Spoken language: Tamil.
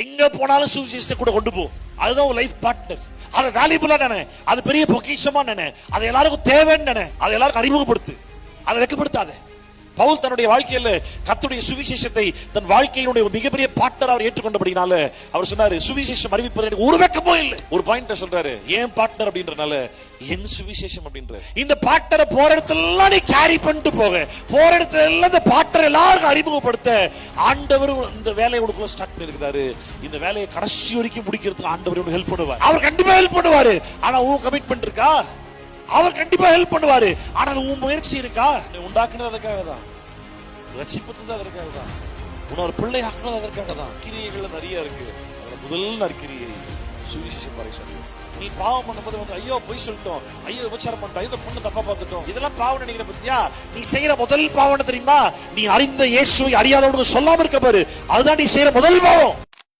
எங்க போனாலும் சுவிசேஷத்தை கூட கொண்டு போ. அதுதான் ஒரு லைஃப் பார்ட்னர். அது வேல்யூபிளா நினை, அது பெரிய பொக்கிஷமா நினை, அது எல்லாருக்கும் தேவைன்னு நினை, அது எல்லாருக்கும் அறிமுகப்படுத்து, அதை வெட்கப்படுத்தாத. பவுல் தன்னுடைய வாழ்க்கையில கர்த்தருடைய சுவிசேஷத்தை தன் வாழ்க்கையினுடைய மிகப்பெரிய பார்ட்னர் அவர் ஏற்றுக்கொண்டபடினால அவர் சொன்னாரு, சுவிசேஷம் அறிவிப்பது எனக்கு ஒரு வெட்கமோ இல்லை. ஒரு பாயிண்ட் சொல்றாரு, ஏன் பார்ட்னர் அப்படின்றனால என் சுவிசேஷம் அப்படின்ற இந்த பார்ட்னரை போற இடத்துல நீ கேரி பண்ணிட்டு போக, போற இடத்துல எல்லாம் இந்த பார்ட்னர் எல்லாருக்கும் அறிமுகப்படுத்த ஆண்டவர் இந்த வேலையை உனக்குள்ள ஸ்டார்ட் பண்ணிருக்காரு. இந்த வேலையை கடைசி வரைக்கும் முடிக்கிறதுக்கு ஆண்டவர் உனக்கு ஹெல்ப் பண்ணுவார். அவர் கண்டிப்பா ஹெல்ப் பண்ணுவாரு. ஆனா உன் கமிட்மெண்ட் இருக்கா? அவர் கண்டிப்பா ஹெல்ப் பண்ணுவாரு. ஆனால் உன் முயற்சி இருக்கா? நீ உண்டாக்குனது அதுக்காக தான், ரட்சிப்பது அதற்காக தான், உன்னோட பிள்ளை ஆக்குனது அதற்காக தான். கிரியைகள் நிறைய இருக்கு. முதல் நற்கிரியை சுவிசேஷம் பறைசாற்று. நீ பாவம் பண்ணும்போது வந்து ஐயோ போய் சொல்லிட்டோம், ஐயோ விபச்சாரம் பண்ணிட்டோம், ஐயோ பொண்ணு தப்பா பார்த்துட்டோம், இதெல்லாம் பாவம் நினைக்கிற பத்தியா? நீ செய்யற முதல் பாவம் தெரியுமா? நீ அறிந்த இயேசுவை அறியாதவனுக்கு சொல்லாம இருக்க பாரு, அதுதான் நீ செய்யற முதல் பாவம்.